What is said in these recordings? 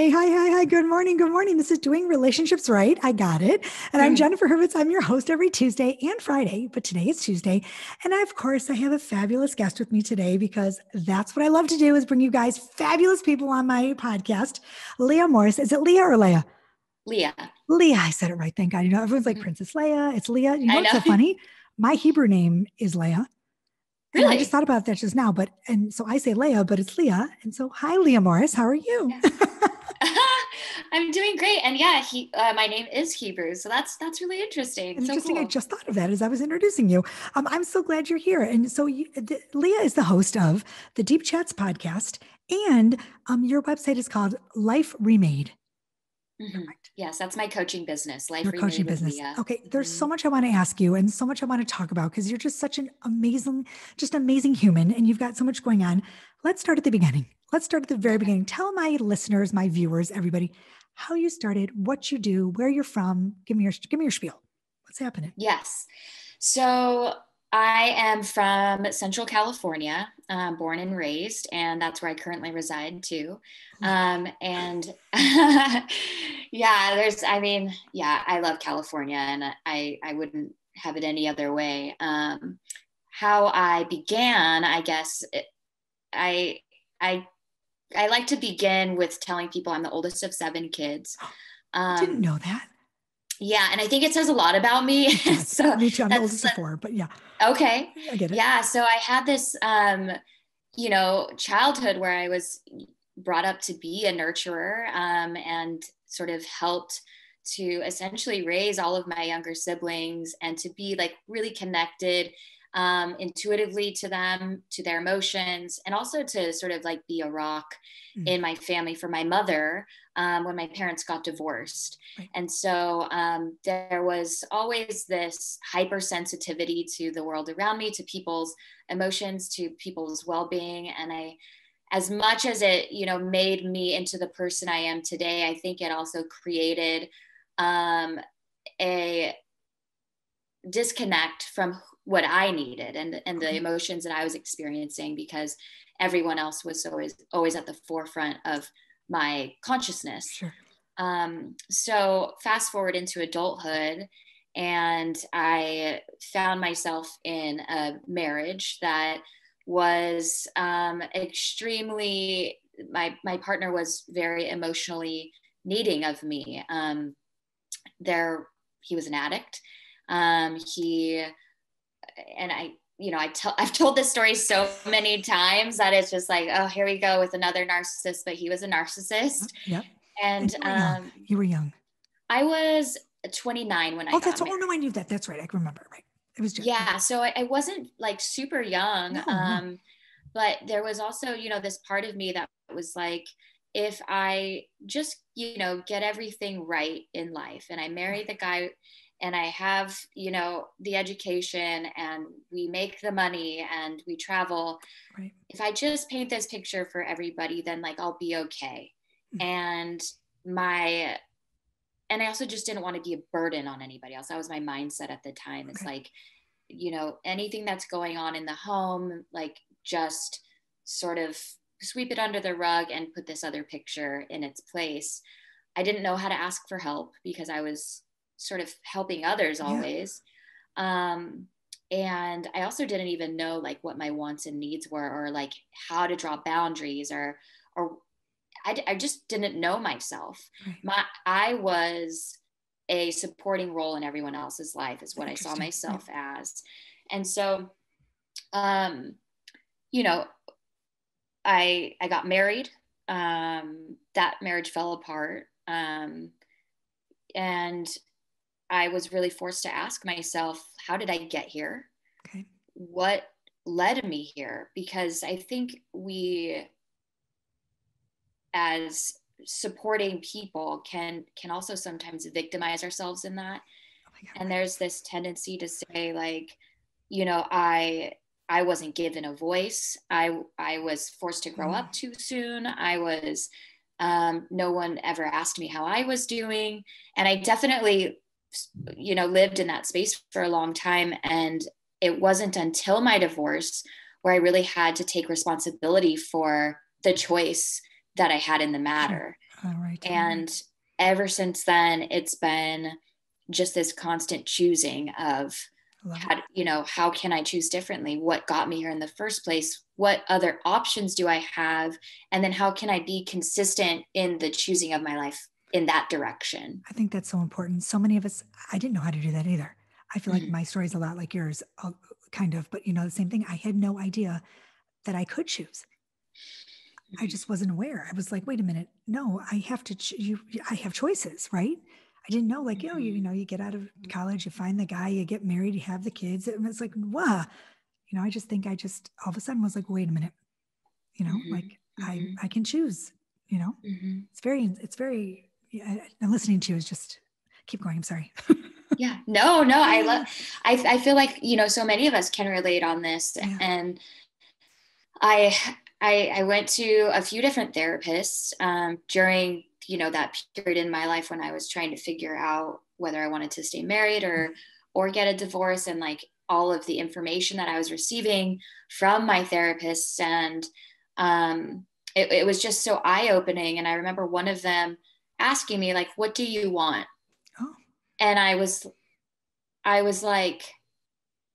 Hi, hi, hi, hi. Good morning. Good morning. This is Doing Relationships Right. I got it. And I'm Jennifer Hurwitz. I'm your host every Tuesday and Friday, but today is Tuesday. And of course, I have a fabulous guest with me today because that's what I love to do is bring you guys fabulous people on my podcast. Leah Morris. Is it Leah or Leah? Leah. Leah. I said it right. Thank God. You know, everyone's like Princess Leia. It's Leah. You know I what's know. so funny? My Hebrew name is Leah. And I just Really? thought about that just now, and so I say Leah, but it's Leah. And so, hi, Leah Morris. How are you? Yeah. I'm doing great. And yeah, my name is Hebrew. So that's really interesting. And So interesting. I cool. just thought of that as I was introducing you. I'm so glad you're here. And so, Leah is the host of the Deep Chats podcast, and your website is called Life Remade. Correct. Yes, that's my coaching business, Life Your coaching Remade with business. Leah. Okay, there's so much I want to ask you, and so much I want to talk about because you're just such an amazing human, and you've got so much going on. Let's start at the beginning. Let's start at the very Okay. beginning. Tell my listeners, my viewers, everybody, how you started, what you do, where you're from. Give me your spiel. What's happening? Yes. So I am from Central California, born and raised, and that's where I currently reside too. And I love California, and I wouldn't have it any other way. How I began, I guess, I, I, I like to begin with telling people I'm the oldest of 7 kids. I didn't Um, know that. yeah, and I think it says a lot about me. It does. So Me too. I'm the that's oldest of 4, but yeah, okay. I get it. Yeah, so I had this childhood where I was brought up to be a nurturer, and sort of helped to essentially raise all of my younger siblings and to be like really connected intuitively to them, to their emotions, and also to sort of like be a rock in my family for my mother when my parents got divorced. Right. And so there was always this hypersensitivity to the world around me, to people's emotions, to people's well-being. And as much as it, made me into the person I am today, I think it also created a disconnect from what I needed and the emotions that I was experiencing, because everyone else was always at the forefront of my consciousness. Sure. So fast forward into adulthood, and I found myself in a marriage that was extremely, my partner was very emotionally needing of me. He was an addict. He and I, I've told this story so many times that it's just like, oh, here we go with another narcissist. But he was a narcissist. Yep. And you were young. You were young. I was 29 when I got married. Oh no, I knew that. That's right. I can remember. Right. It was just, yeah. So I wasn't like super young. No. But there was also, this part of me that was like, if I just, get everything right in life and I marry the guy and I have, the education and we make the money and we travel, right. If I just paint this picture for everybody, then like I'll be okay. And and I also just didn't want to be a burden on anybody else. That was my mindset at the time. It's like, anything that's going on in the home, like just sort of sweep it under the rug and put this other picture in its place. I didn't know how to ask for help because I was sort of helping others always. And I also didn't even know like what my wants and needs were, or like how to draw boundaries, or I just didn't know myself. Right. I was a supporting role in everyone else's life is what I saw myself as. And so, I got married. That marriage fell apart. And I was really forced to ask myself, how did I get here? Okay. What led me here? Because I think we, as supporting people, can also sometimes victimize ourselves in that. And there's this tendency to say like, I wasn't given a voice. I was forced to grow up too soon. I was, no one ever asked me how I was doing. And I definitely, lived in that space for a long time. And it wasn't until my divorce where I really had to take responsibility for the choice that I had in the matter. All right. And ever since then, it's been just this constant choosing of how, how can I choose differently? What got me here in the first place? What other options do I have? And then how can I be consistent in the choosing of my life in that direction? I think that's so important. So many of us, I didn't know how to do that either. I feel like my story is a lot like yours, kind of, but the same thing. I had no idea that I could choose. I just wasn't aware. I was like, wait a minute, no, I have to. I have choices, right? I didn't know, like, you get out of college, you find the guy, you get married, you have the kids. And it's like, wow, I just think I just all of a sudden was like, wait a minute, like I can choose. It's very. Yeah, and listening to you is just keep going. I'm sorry. Yeah, no, I feel like, so many of us can relate on this. Yeah. And I went to a few different therapists during, that period in my life when I was trying to figure out whether I wanted to stay married or get a divorce, and like all of the information that I was receiving from my therapists. And it was just so eye-opening. And I remember one of them asking me, like, what do you want? Oh. And I was like,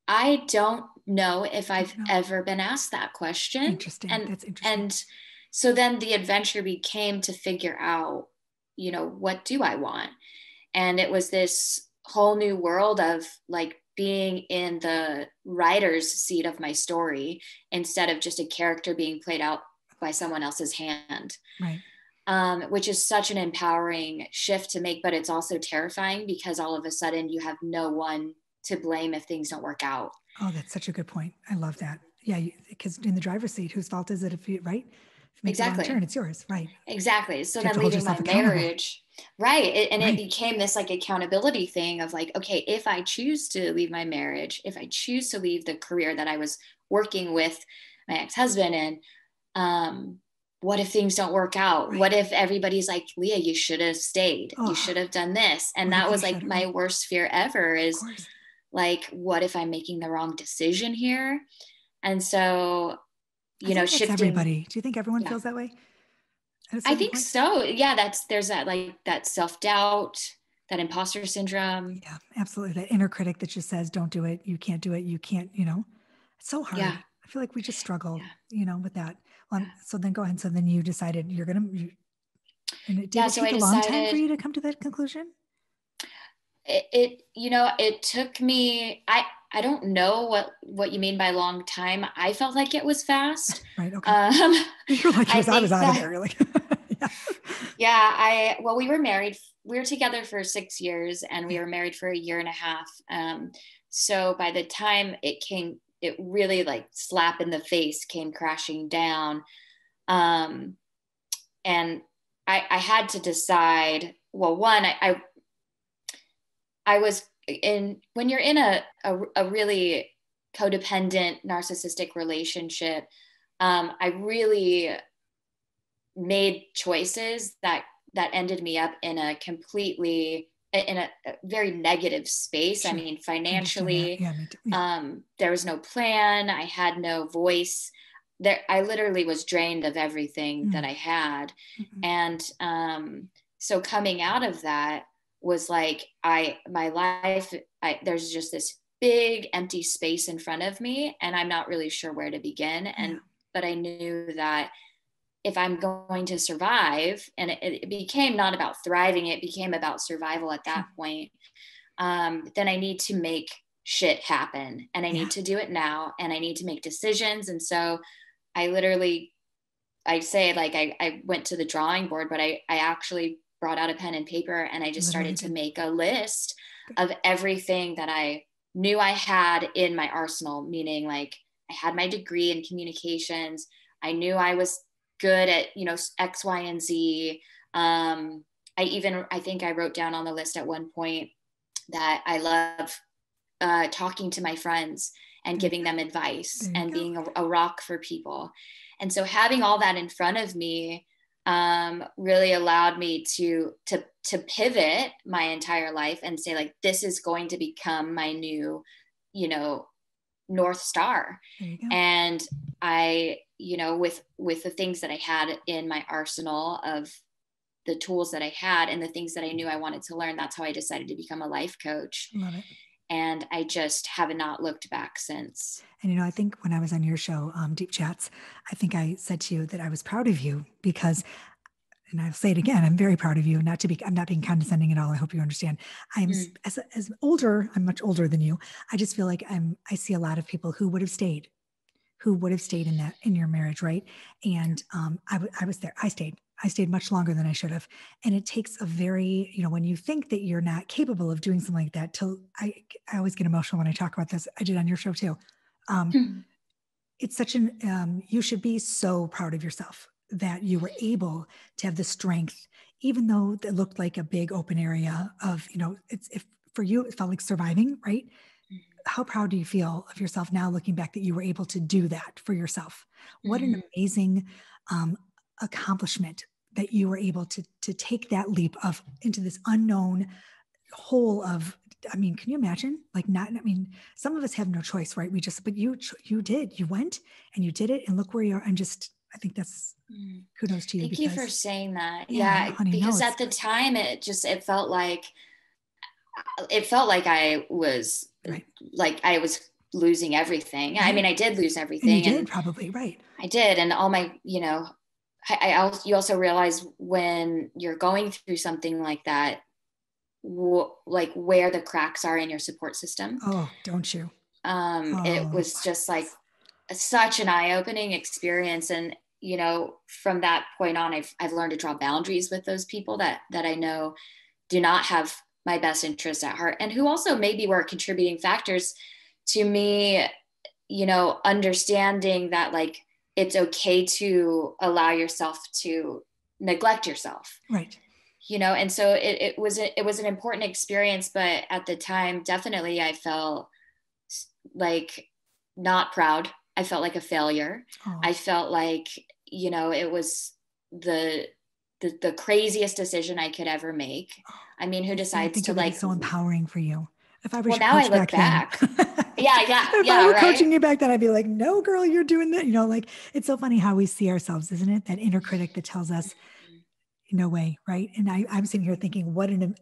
I don't know if I've ever been asked that question. Interesting. That's interesting. And so then the adventure became to figure out, what do I want? And it was this whole new world of like being in the writer's seat of my story instead of just a character being played out by someone else's hand. Right. Which is such an empowering shift to make, but it's also terrifying because all of a sudden you have no one to blame if things don't work out. Oh, that's such a good point. I love that. Yeah, because in the driver's seat, whose fault is it if you, right? If you make exactly. a wrong turn, it's yours, right? Exactly. So then leaving my marriage, right? It became this like accountability thing of like, okay, if I choose to leave my marriage, if I choose to leave the career that I was working with my ex-husband in, what if things don't work out? Right. What if everybody's like, Leah, you should have stayed. You should have done this. And that was like my worst fear ever is like, what if I'm making the wrong decision here? And so, shifting. Everybody. Do you think everyone feels that way? I think so. Yeah. There's that like that self-doubt, that imposter syndrome. Yeah, absolutely. That inner critic that just says, don't do it. You can't do it. You can't, it's so hard. Yeah. I feel like we just struggle, with that. Well, so then go ahead. So then you decided you're going to, and it did take a long time for you to come to that conclusion? It took me, I don't know what you mean by long time. I felt like it was fast. Right. Okay. You're like, I was out of there. Like, yeah. We were married. We were together for 6 years and we were married for 1.5 years. So by the time it really like slap in the face came crashing down. And I had to decide, well, one, I was when you're in a really codependent narcissistic relationship, I really made choices that ended me up in a very negative space. Sure. I mean, financially, there was no plan. I had no voice there. I literally was drained of everything that I had. Mm-hmm. And so coming out of that was like, my life, there's just this big empty space in front of me and I'm not really sure where to begin. But I knew that if I'm going to survive, and it became not about thriving, it became about survival at that point, then I need to make shit happen and I need to do it now and I need to make decisions. And so I went to the drawing board, but I actually brought out a pen and paper and I just started to make a list of everything that I knew I had in my arsenal, meaning like I had my degree in communications. I knew I was good at, X, Y, and Z. I think I wrote down on the list at one point that I love talking to my friends and giving them advice and being a rock for people. And so having all that in front of me really allowed me to pivot my entire life and say, like, this is going to become my new, North Star. And I, with the things that I had in my arsenal of the tools that I had and the things that I knew I wanted to learn. That's how I decided to become a life coach. Love it. And I just have not looked back since. And, I think when I was on your show, Deep Chats, I think I said to you that I was proud of you because, and I'll say it again, I'm very proud of you. I'm not being condescending at all. I hope you understand. As older, I'm much older than you. I just feel like I see a lot of people who would have stayed in your marriage. Right. And I was there. I stayed much longer than I should have. And it takes a very, when you think that you're not capable of doing something like that, I always get emotional when I talk about this. I did on your show too. It's such you should be so proud of yourself that you were able to have the strength, even though it looked like a big open area of, if for you, it felt like surviving, right? How proud do you feel of yourself now looking back that you were able to do that for yourself? What an amazing accomplishment that you were able to take that leap into this unknown hole of, can you imagine? Some of us have no choice, right? But you did, you went and you did it and look where you are. I think that's kudos to you. Thank you for saying that. Yeah, honey, because at the time it felt like I was right. Like I was losing everything. Right. I mean, I did lose everything. And you did, probably, right. I did. And all my, you also realize when you're going through something like that, like where the cracks are in your support system. Oh, don't you? It was just like such an eye-opening experience. And, from that point on, I've learned to draw boundaries with those people that I know do not have my best interest at heart, and who also maybe were contributing factors to me, understanding that like, it's okay to allow yourself to neglect yourself. Right. And so it was an important experience, but at the time, definitely I felt like not proud. I felt like a failure. Oh. I felt like, it was the craziest decision I could ever make. I mean, who decides to like, it's so empowering for you. If I was now I look back. Yeah. If I were coaching you back then, I'd be like, no, girl, you're doing that. Like, it's so funny how we see ourselves, isn't it? That inner critic that tells us, no way, right? And I'm sitting here thinking,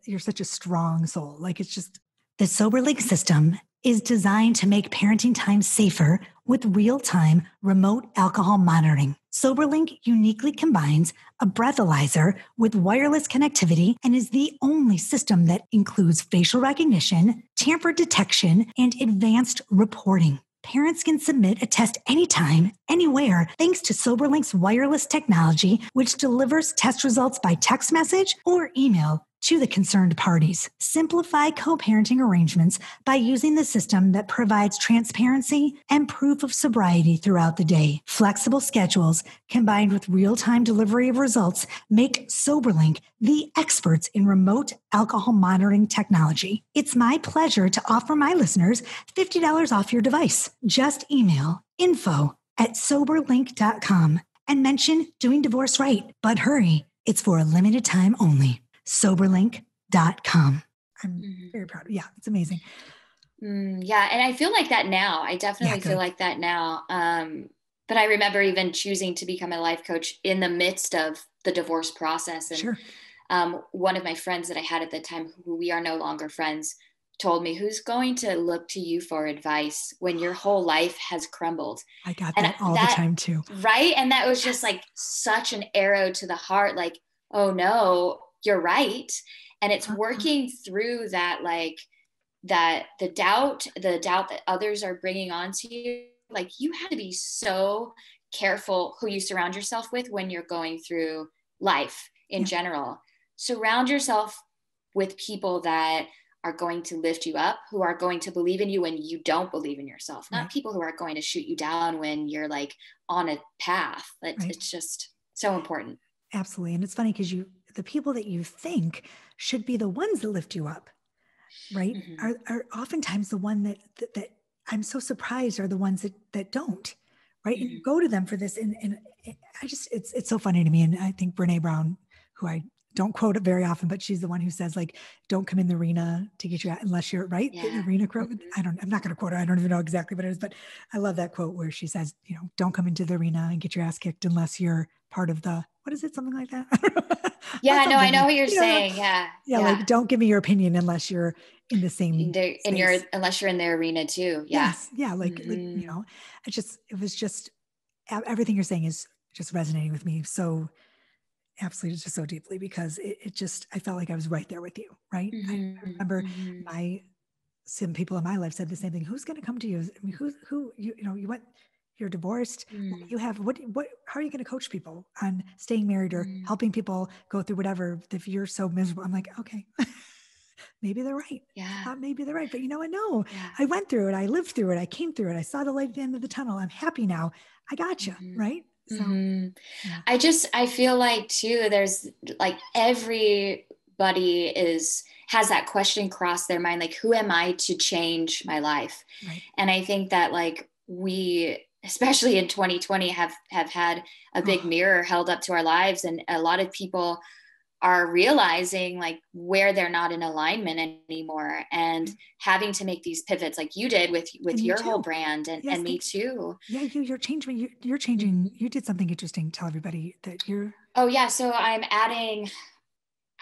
you're such a strong soul. Like, it's just. The SoberLink system is designed to make parenting time safer with real-time remote alcohol monitoring. SoberLink uniquely combines a breathalyzer with wireless connectivity and is the only system that includes facial recognition, tamper detection, and advanced reporting. Parents can submit a test anytime, anywhere, thanks to SoberLink's wireless technology, which delivers test results by text message or email to the concerned parties. Simplify co-parenting arrangements by using the system that provides transparency and proof of sobriety throughout the day. Flexible schedules combined with real-time delivery of results make SoberLink the experts in remote alcohol monitoring technology. It's my pleasure to offer my listeners $50 off your device. Just email info@soberlink.com and mention Doing Divorce Right. But hurry, it's for a limited time only. Soberlink.com. I'm very proud of. Yeah, it's amazing. Yeah. And I feel like that now. I definitely feel like that now. But I remember even choosing to become a life coach in the midst of the divorce process. And sure. One of my friends that I had at the time, who we are no longer friends, told me, who's going to look to you for advice when your whole life has crumbled? I got that all the time too. Right. And that was just like such an arrow to the heart. Like, oh no, you're right. And it's working through that, like that the doubt that others are bringing onto you. Like, you have to be so careful who you surround yourself with when you're going through life in general. Surround yourself with people that are going to lift you up, who are going to believe in you when you don't believe in yourself, not people who are going to shoot you down when you're like on a path. It's just so important. Absolutely. And it's funny because the people that you think should be the ones that lift you up, right, are oftentimes the one that I'm so surprised are the ones that don't, right? And you go to them for this. And I just, it's so funny to me. And I think Brene Brown, who I don't quote it very often, but she's the one who says like, don't come in the arena to get you out unless you're right. Yeah. The arena quote. I'm not going to quote her. I don't even know exactly what it is, but I love that quote where she says, don't come into the arena and get your ass kicked unless you're part of the, what is it? Something like that. Yeah, no, I know what you're saying. Yeah. Like, don't give me your opinion unless you're in the same unless you're in the arena too. Yeah. Yes. Yeah. Like, it was just everything you're saying is just resonating with me. So absolutely, just so deeply, because I felt like I was right there with you. Right. I remember some people in my life said the same thing. Who's going to come to you? I mean, you're divorced. You have how are you going to coach people on staying married or helping people go through whatever, if you're so miserable? I'm like, okay, maybe they're right. Yeah. Maybe they're right. But no, I went through it. I lived through it. I came through it. I saw the light at the end of the tunnel. I'm happy now. I got you. Right. So I feel like too, there's like everybody has that question cross their mind, like, who am I to change my life? Right. And I think that like we, especially in 2020, have had a big mirror held up to our lives. And a lot of people are realizing like where they're not in alignment anymore and having to make these pivots like you did with your whole brand and me too. Yeah. You're changing, you're changing. You did something interesting. Tell everybody that you're. Oh yeah. So I'm adding,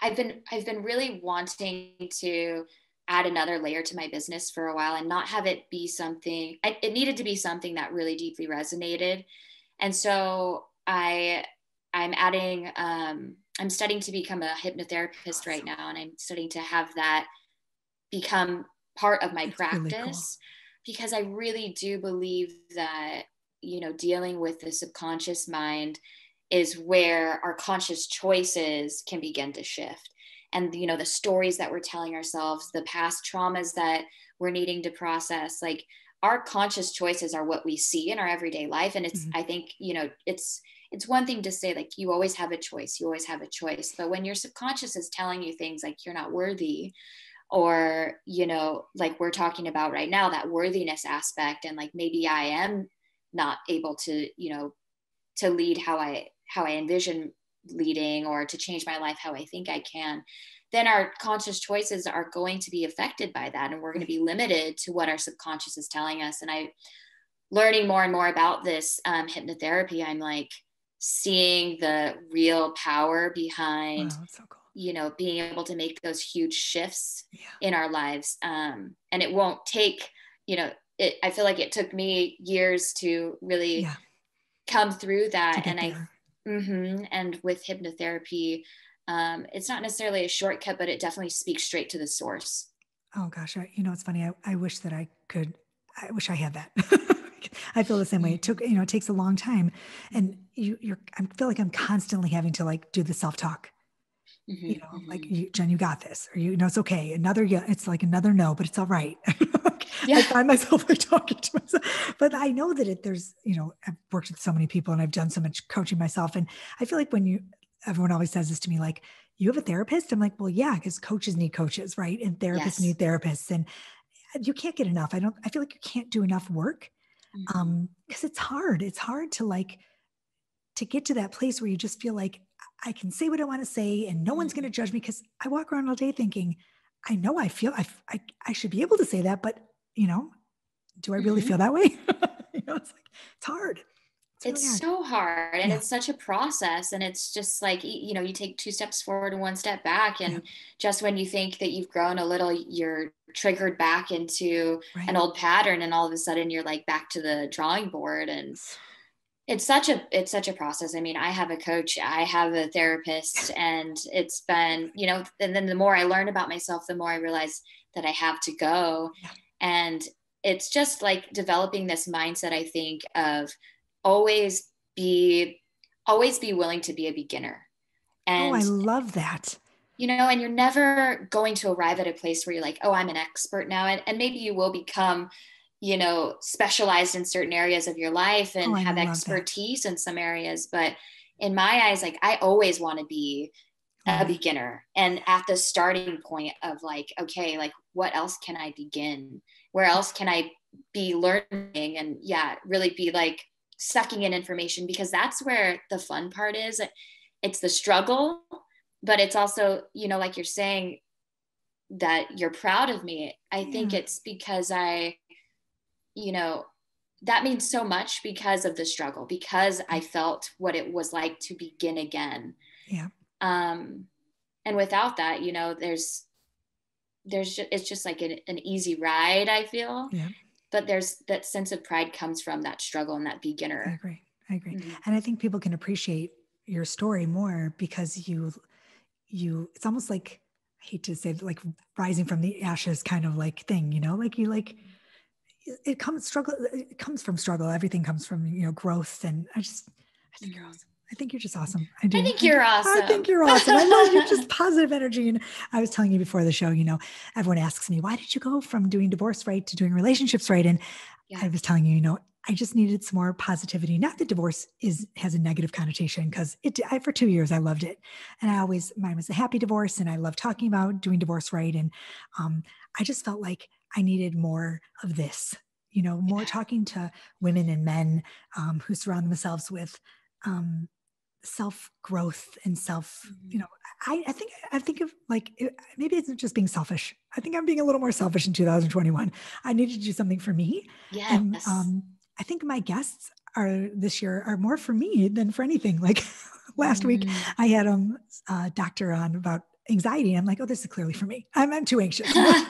I've been really wanting to add another layer to my business for a while and not have it be something, it needed to be something that really deeply resonated. And so I'm adding, I'm studying to become a hypnotherapist right now. And I'm studying to have that become part of my practice, really cool. Because I really do believe that, dealing with the subconscious mind is where our conscious choices can begin to shift. And, the stories that we're telling ourselves, the past traumas that we're needing to process, like our conscious choices are what we see in our everyday life. And it's, I think, it's one thing to say like, you always have a choice, but when your subconscious is telling you things like you're not worthy, or, like we're talking about right now, that worthiness aspect, and like, maybe I am not able to, to lead how I envision leading, or to change my life how I think I can, then our conscious choices are going to be affected by that. And we're going to be limited to what our subconscious is telling us. And I learning more and more about this hypnotherapy, I'm like seeing the real power behind, so cool. Being able to make those huge shifts in our lives. And it won't take, I feel like it took me years to really come through that. And and with hypnotherapy, it's not necessarily a shortcut, but it definitely speaks straight to the source. Oh gosh. It's funny. I wish that I wish I had that. I feel the same way. It takes a long time, and I feel like I'm constantly having to like do the self-talk. Like Jen, you got this, or it's okay. It's like another no, but it's all right. I find myself like talking to myself, but I know that there's, I've worked with so many people and I've done so much coaching myself. And I feel like everyone always says this to me, like, you have a therapist? I'm like, well, yeah, because coaches need coaches, right? And therapists need therapists, and you can't get enough. I feel like you can't do enough work. Because it's hard. It's hard to get to that place where you just feel like I can say what I want to say and no one's going to judge me, because I walk around all day thinking, I know I feel I should be able to say that, but do I really feel that way? It's hard. It's so hard, and it's such a process, and it's just like, you take 2 steps forward and 1 step back. And just when you think that you've grown a little, you're triggered back into an old pattern, and all of a sudden you're like back to the drawing board. And it's such a process. I mean, I have a coach, I have a therapist, and it's been, and then the more I learn about myself, the more I realize that I have to go. And it's just like developing this mindset, I think, of always be willing to be a beginner. And I love that. And you're never going to arrive at a place where you're like, oh, I'm an expert now. And maybe you will become, specialized in certain areas of your life and have expertise in some areas. But in my eyes, like, I always want to be a beginner, and at the starting point of like, okay, like, what else can I begin? Where else can I be learning? And really be like sucking in information, because that's where the fun part is. It's the struggle, but it's also, you know, like you're saying that you're proud of me. I think it's because you know, that means so much because of the struggle, because I felt what it was like to begin again. Yeah. And without that, you know, it's just like an easy ride, I feel. Yeah. But there's that sense of pride comes from that struggle and that beginner. I agree. Mm-hmm. And I think people can appreciate your story more because you, it's almost like, I hate to say like rising from the ashes kind of like thing, you know, like you like, it comes from struggle. Everything comes from, you know, growth. And I think you're awesome. I think you're just awesome. I do. I think you're awesome. I think you're awesome. I love you. Just positive energy. And I was telling you before the show, you know, everyone asks me, why did you go from doing divorce right to doing relationships right? And I was telling you, you know, I just needed some more positivity. Not that divorce has a negative connotation, because for 2 years I loved it, and mine was a happy divorce, and I loved talking about doing divorce right. And I just felt like I needed more of this, you know, more talking to women and men who surround themselves with self growth and self, you know, I think of like, maybe it's just being selfish. I think I'm being a little more selfish in 2021. I needed to do something for me. Yes. And I think my guests this year are more for me than for anything. Like last week I had a doctor on about anxiety. I'm like, oh, this is clearly for me. I'm too anxious. You know?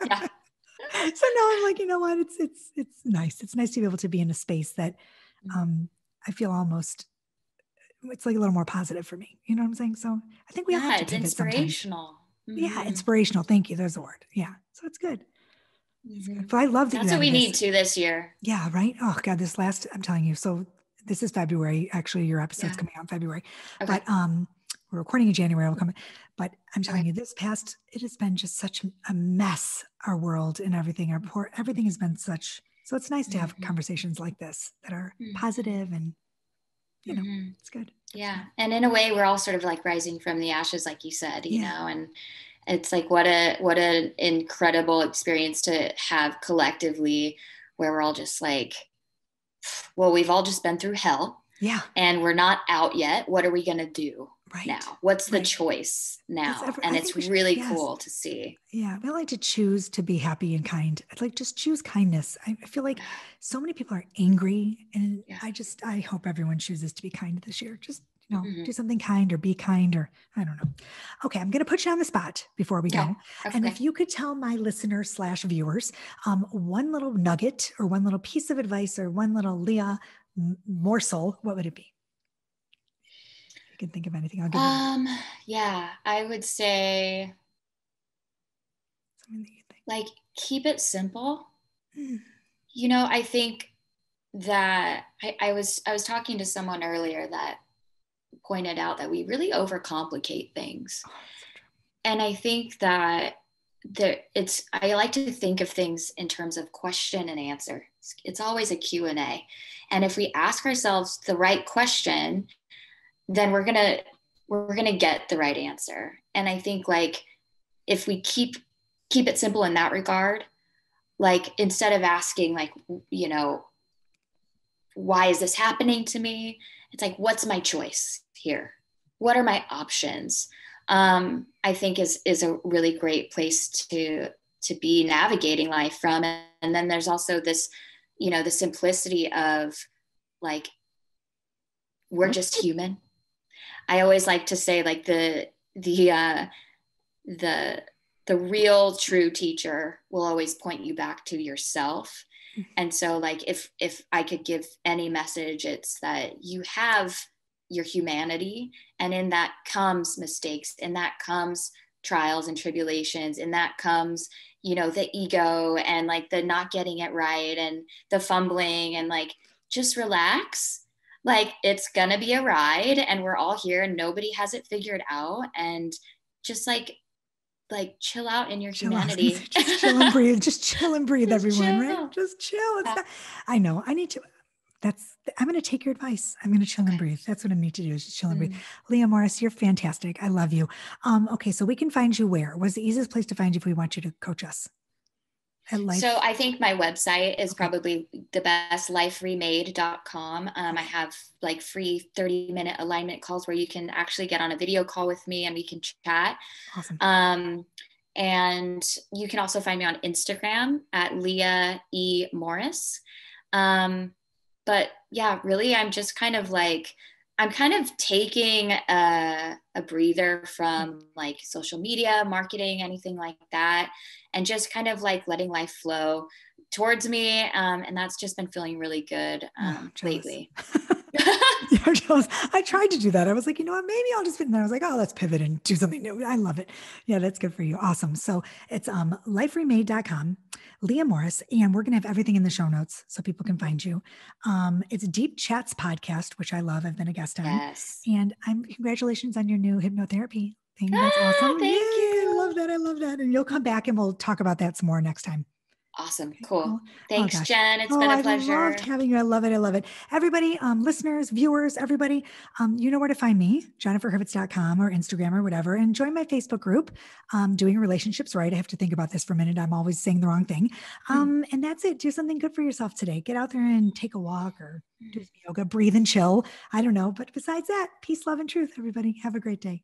Yeah. So now I'm like, you know what? It's nice. It's nice to be able to be in a space that I feel almost, it's like a little more positive for me. You know what I'm saying? So I think we all have to pivot inspirational. Yeah, inspirational. Thank you. There's a word. Yeah. So it's good. It's good. But I love that. That's what we need to this year. Yeah, right. Oh God, I'm telling you. So this is February. Actually, your episode's coming out in February. Okay. But we're recording in January. But I'm telling you, it has been just such a mess, our world and everything. Everything has been such. So it's nice to have conversations like this that are positive and, you know, it's good. Yeah. And in a way, we're all sort of like rising from the ashes, like you said, you know, and it's like, what an incredible experience to have collectively, where we're all just like, well, we've all just been through hell. Yeah. And we're not out yet. What are we going to do now? What's the choice now? And it's really cool to see. Yeah. I like to choose to be happy and kind. I'd like just choose kindness. I feel like so many people are angry, and I hope everyone chooses to be kind this year. Just, you know, do something kind or be kind, or I don't know. Okay. I'm going to put you on the spot before we go. Okay. And if you could tell my listeners/viewers one little nugget or one little piece of advice or one little Leah morsel, what would it be? If you can think of anything, I'll give you. Yeah, I would say something that you think. Like, keep it simple. You know, I think that I was talking to someone earlier that pointed out that we really overcomplicate things. Oh, that's so true. And I think that I like to think of things in terms of question and answer. It's always a Q&A. And if we ask ourselves the right question, then we're gonna get the right answer. And I think, like, if we keep it simple in that regard, like, instead of asking, like, you know, why is this happening to me? It's like, what's my choice here? What are my options? I think is a really great place to be navigating life from. And then there's also this, you know, the simplicity of, like, we're just human. I always like to say, like, the real true teacher will always point you back to yourself. And so, like, if I could give any message, it's that you have your humanity, and in that comes mistakes, in that comes trials and tribulations, in that comes, you know, the ego and, like, the not getting it right and the fumbling, and, like, just relax. Like, it's gonna be a ride, and we're all here, and nobody has it figured out, and just like chill out in your humanity. Just chill and breathe. Just chill and breathe, everyone, right? Just chill. I know. I need to. I'm going to take your advice. I'm going to chill and breathe. That's what I need to do, is just chill and breathe. Leah Morris, you're fantastic. I love you. Okay, so we can find you where? What's the easiest place to find you if we want you to coach us? at life? So I think my website is probably the best, liferemade.com. I have like free 30-minute alignment calls where you can actually get on a video call with me and we can chat. Awesome. And you can also find me on Instagram at Leah E. Morris. But yeah, really, I'm just kind of like, I'm kind of taking a breather from like social media, marketing, anything like that, and just kind of like letting life flow towards me. And that's just been feeling really good lately. Yeah, I tried to do that. I was like, you know what, maybe I'll just fit in there. I was like, oh, let's pivot and do something new. I love it. Yeah, that's good for you. Awesome. So it's liferemade.com, Leah Morris, and we're gonna have everything in the show notes so people can find you. It's Deep Chats podcast, which I love. I've been a guest on. Yes. And congratulations on your new hypnotherapy thing. That's awesome. Thank you. I love that. I love that. And you'll come back and we'll talk about that some more next time. Awesome. Cool. Thanks, Jen. It's been a pleasure. I loved having you. I love it. I love it. Everybody, listeners, viewers, everybody, you know where to find me, jenniferhurwitz.com or Instagram or whatever, and join my Facebook group, Doing Relationships Right. I have to think about this for a minute. I'm always saying the wrong thing. And that's it. Do something good for yourself today. Get out there and take a walk or do some yoga, breathe and chill. I don't know. But besides that, peace, love, and truth, everybody. Have a great day.